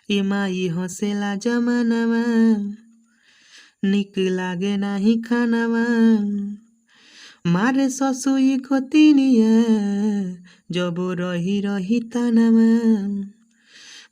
ए माई हंसेला जमानामा निक लागे नाही खानामा मारे ससुई गोतिनिया जब रही रही तानामा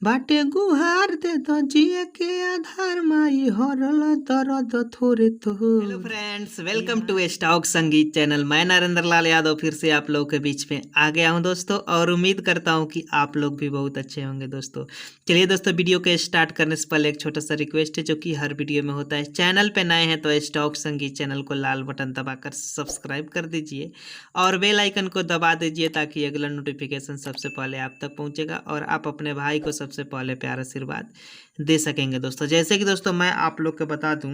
बाटे गुहार दे तो जिए के आधार माई हरल दर्द थोड़े तो। Hello friends, welcome to stock Sangeet channel. मैं नरेंद्र लाल यादव फिर से आप लोगों के बीच में आ गया हूं दोस्तों, और उम्मीद करता हूं कि आप लोग भी बहुत अच्छे होंगे दोस्तों। चलिए दोस्तों, वीडियो के स्टार्ट करने से पहले एक छोटा सा रिक्वेस्ट है जो कि हर वीडियो में होता है। चैनल पे नए हैं तो स्टॉक संगीत चैनल को लाल बटन दबाकर सब्सक्राइब कर दीजिए और बेल आइकन को दबा दीजिए ताकि अगला नोटिफिकेशन सबसे पहले आप तक पहुंचेगा और आप अपने भाई को सबसे पहले प्यार आशीर्वाद दे सकेंगे दोस्तों। जैसे कि दोस्तों मैं आप लोग को बता दूं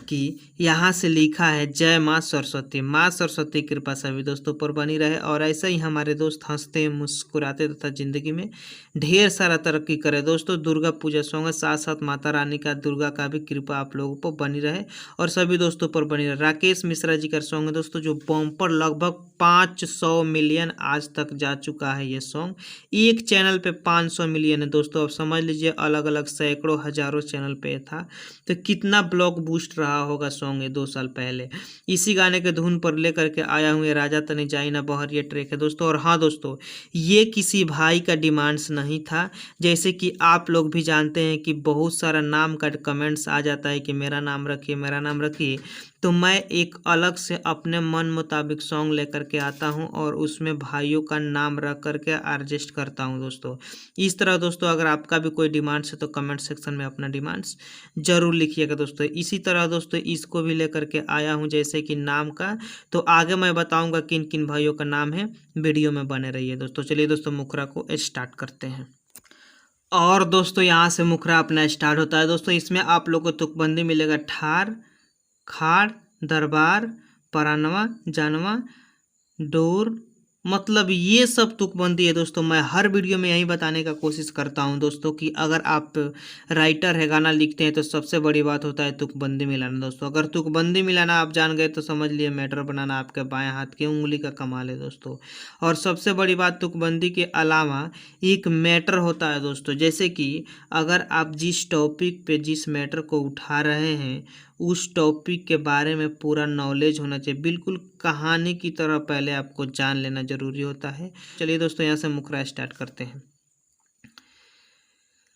कि यहाँ से लिखा है जय माँ सरस्वती। माँ सरस्वती की कृपा सभी दोस्तों पर बनी रहे और ऐसे ही हमारे दोस्त हंसते मुस्कुराते तथा जिंदगी में ढेर सारा तरक्की करे दोस्तों। दुर्गा पूजा सॉन्ग है, साथ साथ माता रानी का दुर्गा का भी कृपा आप लोगों पर बनी रहे और सभी दोस्तों पर बनी रहे। राकेश मिश्रा जी का सॉन्ग है दोस्तों, जो बम्पर लगभग 500 मिलियन आज तक जा चुका है। ये सॉन्ग एक चैनल पे 500 मिलियन है दोस्तों। अब समझ लीजिए अलग अलग सैकड़ों हजारों चैनल पे था, तो कितना ब्लॉक बूस्ट रहा होगा सॉन्ग ये 2 साल पहले। इसी गाने के धुन पर लेकर के आया हूँ ये राजा तनी जाई ना बहर, ये ट्रैक है दोस्तों। और हाँ दोस्तों, ये किसी भाई का डिमांड्स नहीं था। जैसे कि आप लोग भी जानते हैं कि बहुत सारा नाम का कमेंट्स आ जाता है कि मेरा नाम रखिए, मेरा नाम रखिए, तो मैं एक अलग से अपने मन मुताबिक सॉन्ग लेकर के आता हूं और उसमें भाइयों का नाम रख करके एडजस्ट करता हूं दोस्तों। इस तरह दोस्तों अगर आपका भी कोई डिमांड्स है तो कमेंट सेक्शन में अपना डिमांड्स जरूर लिखिएगा दोस्तों। इसी तरह दोस्तों इसको भी लेकर के आया हूं जैसे कि नाम का, तो आगे मैं बताऊंगा किन किन भाइयों का नाम है। वीडियो में बने रहिए दोस्तों। चलिए दोस्तों मुखरा को स्टार्ट करते हैं। और दोस्तों यहाँ से मुखरा अपना स्टार्ट होता है दोस्तों। इसमें आप लोग को तुकबंदी मिलेगा ठार, खाड़, दरबार, परानवा, जानवा, डोर, मतलब ये सब तुकबंदी है दोस्तों। मैं हर वीडियो में यही बताने का कोशिश करता हूं दोस्तों कि अगर आप राइटर है, गाना लिखते हैं, तो सबसे बड़ी बात होता है तुकबंदी मिलाना दोस्तों। अगर तुकबंदी मिलाना आप जान गए तो समझ लिए मैटर बनाना आपके बाएं हाथ की उंगली का कमाल है दोस्तों। और सबसे बड़ी बात तुकबंदी के अलावा एक मैटर होता है दोस्तों। जैसे कि अगर आप जिस टॉपिक पे जिस मैटर को उठा रहे हैं उस टॉपिक के बारे में पूरा नॉलेज होना चाहिए, बिल्कुल कहानी की तरह पहले आपको जान लेना जरूरी होता है। चलिए दोस्तों यहाँ से मुखरा स्टार्ट करते हैं।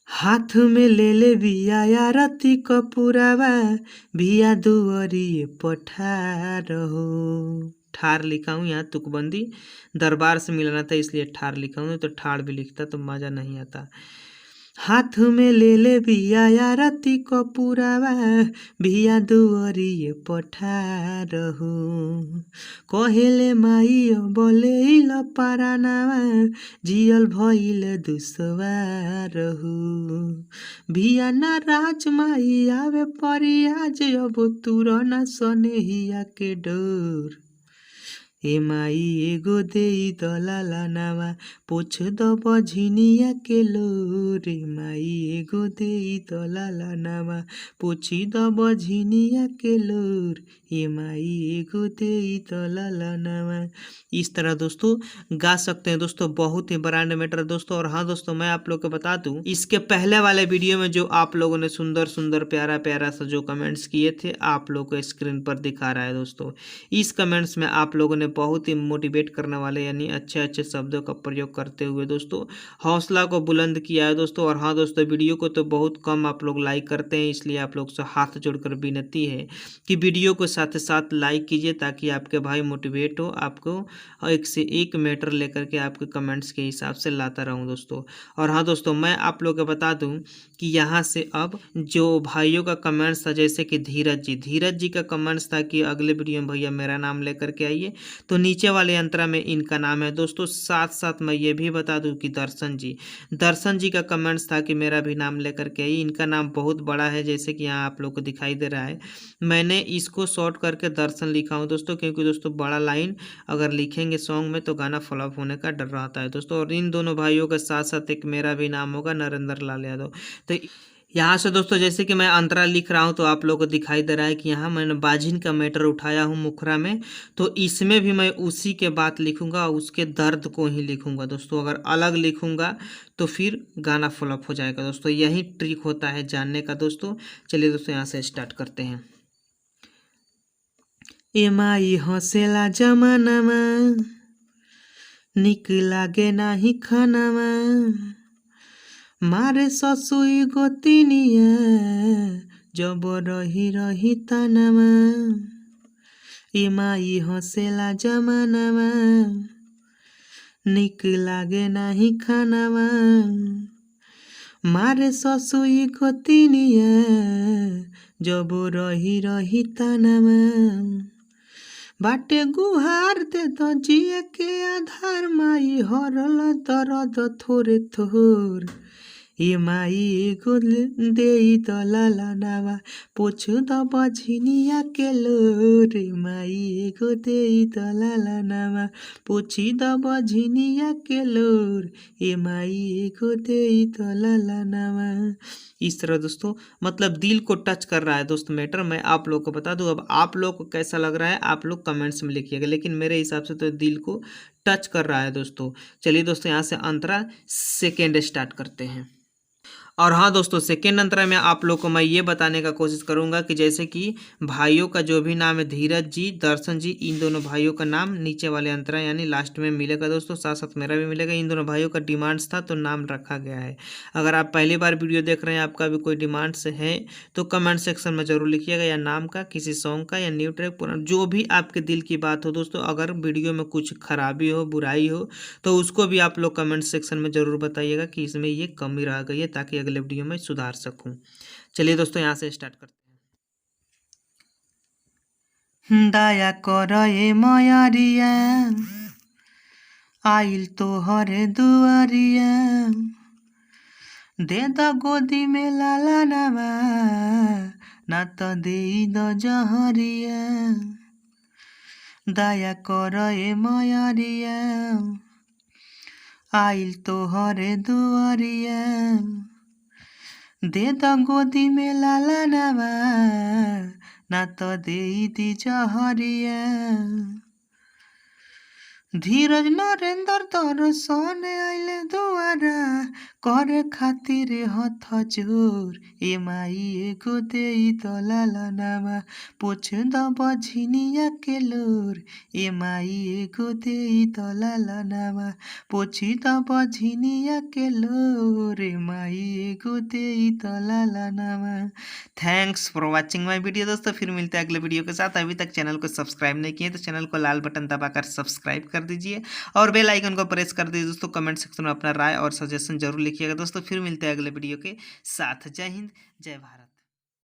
हाथ में ले बिया यारती कपूरावा बिया दुआरिए पठार हो। ठार लिखा हूँ यहाँ, तुकबंदी दरबार से मिलाना था इसलिए ठार लिखा हूँ, तो ठाड़ भी लिखता तो मजा नहीं आता। हाथ में ले बिया यारती कपूरावा बिया दुआरिए पठार हो। कहेले माई बोले पारानावा जियल भइल दुसवार हो। बिया नाराज माई आवे परी आज अब तुरना सनेहिया के डोर। ए माई एगो देई दलाला नावा पोछ दब झिनिया के लोर। ए माई एगो देई दलाला नावा पोछी दब झिनिया के लोर। ए माई एगो देई दलाला नावा। इस तरह दोस्तों गा सकते हैं दोस्तों, बहुत ही ब्रांड मैटर दोस्तों। और हाँ दोस्तों मैं आप लोग को बता दूं, इसके पहले वाले वीडियो में जो आप लोगों ने सुंदर सुंदर प्यारा प्यारा सा जो कमेंट्स किए थे आप लोग को स्क्रीन पर दिखा रहा है दोस्तों। इस कमेंट्स में आप लोगों ने बहुत ही मोटिवेट करने वाले यानी अच्छे अच्छे शब्दों का प्रयोग करते हुए दोस्तों हौसला को बुलंद किया है दोस्तों। और हाँ दोस्तों, वीडियो को तो बहुत कम आप लोग लाइक करते हैं, इसलिए आप लोग से हाथ जोड़कर विनती है कि वीडियो को साथ साथ लाइक कीजिए ताकि आपके भाई मोटिवेट हो, आपको एक से एक मैटर लेकर के आपके कमेंट्स के हिसाब से लाता रहूं दोस्तों। और हाँ दोस्तों मैं आप लोग को बता दूं कि यहाँ से अब जो भाइयों का कमेंट्स था, जैसे कि धीरज जी का कमेंट्स था कि अगले वीडियो में भैया मेरा नाम लेकर के आइए, तो नीचे वाले अंतरा में इनका नाम है दोस्तों। साथ साथ मैं ये भी बता दूं कि दर्शन जी का कमेंट्स था कि मेरा भी नाम लेकर के आइए। इनका नाम बहुत बड़ा है जैसे कि यहाँ आप लोग को दिखाई दे रहा है। मैंने इसको शॉर्ट करके दर्शन लिखा हूँ दोस्तों, क्योंकि दोस्तों बड़ा लाइन अगर लिखेंगे सॉन्ग में तो गाना फ्लॉप होने का डर रहता है दोस्तों। और इन दोनों भाइयों के साथ साथ एक मेरा भी नाम होगा, नरेंद्र लाल यादव। तो यहाँ से दोस्तों जैसे कि मैं अंतरा लिख रहा हूँ तो आप लोगों को दिखाई दे रहा है कि यहाँ मैंने बाजिन का मैटर उठाया हूँ मुखरा में, तो इसमें भी मैं उसी के बात लिखूंगा, उसके दर्द को ही लिखूंगा दोस्तों। अगर अलग लिखूंगा तो फिर गाना फ्लॉप हो जाएगा दोस्तों। यही ट्रिक होता है जानने का दोस्तों। चलिए दोस्तों यहाँ से स्टार्ट करते हैं। एमाई हंसेला जमानामा, निक लागे नाही खानामा, मारे ससुई गोतिनिया, जब रही रही तानामा। एमाई हंसेला जमानामा, निक लागे नाही खानामा, मारे ससुई गोतिनिया, जब रही रही तानामा। बाटे गुहार दे तो जिए के आधार, माई हरल दर्द थोरे थोर। ए माई एगो देई त लालानावा, पोछ द बझिनिया के लोर। ए माई एगो देई त लालानावा, पोछी द बझिनिया के लोर। ए माई एगो देई त लालानावा। इस तरह दोस्तों मतलब दिल को टच कर रहा है दोस्त मैटर। मैं आप लोग को बता दूं, अब आप लोग को कैसा लग रहा है आप लोग कमेंट्स में लिखिएगा, लेकिन मेरे हिसाब से तो दिल को टच कर रहा है दोस्तों। चलिए दोस्तों यहाँ से अंतरा सेकेंड स्टार्ट करते हैं। और हाँ दोस्तों सेकेंड अंतरा में आप लोग को मैं ये बताने का कोशिश करूंगा कि जैसे कि भाइयों का जो भी नाम है धीरज जी, दर्शन जी, इन दोनों भाइयों का नाम नीचे वाले अंतरा यानी लास्ट में मिलेगा दोस्तों, साथ साथ मेरा भी मिलेगा। इन दोनों भाइयों का डिमांड्स था तो नाम रखा गया है। अगर आप पहली बार वीडियो देख रहे हैं, आपका भी कोई डिमांड्स है तो कमेंट सेक्शन में जरूर लिखिएगा, या नाम का, किसी सॉन्ग का, या न्यू ट्रैक, पुराना, जो भी आपके दिल की बात हो दोस्तों। अगर वीडियो में कुछ खराबी हो, बुराई हो तो उसको भी आप लोग कमेंट सेक्शन में ज़रूर बताइएगा कि इसमें ये कमी रह गई है, ताकि अगले वीडियो में सुधार सकूं। चलिए दोस्तों यहाँ से स्टार्ट करते हैं। दया कर ए मयरिया, आइल तोहरे दुआरिया, दे द गोदी में लाला नामा, ना तो दे द जहरिया। दया कर ए मयरिया, आइल तोहरे दुआरिया, दे द गोदी में लाला नामा, ना तो दे दी जहरिया। धीरज नरेंद्र दर्शन आइले दुआरा, करे खातिर हथ जोर। ए माई एगो देई त लालानामा, पोछ द बझिनिया के लोर। ए माई एगो देई त लालानामा, पोछी द बझिनिया के लोर। ए माई एगो देई त लालानामा। Thanks for watching my video दोस्तों। फिर मिलते हैं अगले वीडियो के साथ। अभी तक चैनल को सब्सक्राइब नहीं किए तो चैनल को लाल बटन दबाकर सब्सक्राइब कर दीजिए और बेल आइकन को प्रेस कर दीजिए दोस्तों। कमेंट सेक्शन में अपना राय और सजेशन जरूर लिखिएगा दोस्तों। फिर मिलते हैं अगले वीडियो के साथ। जय हिंद, जय भारत।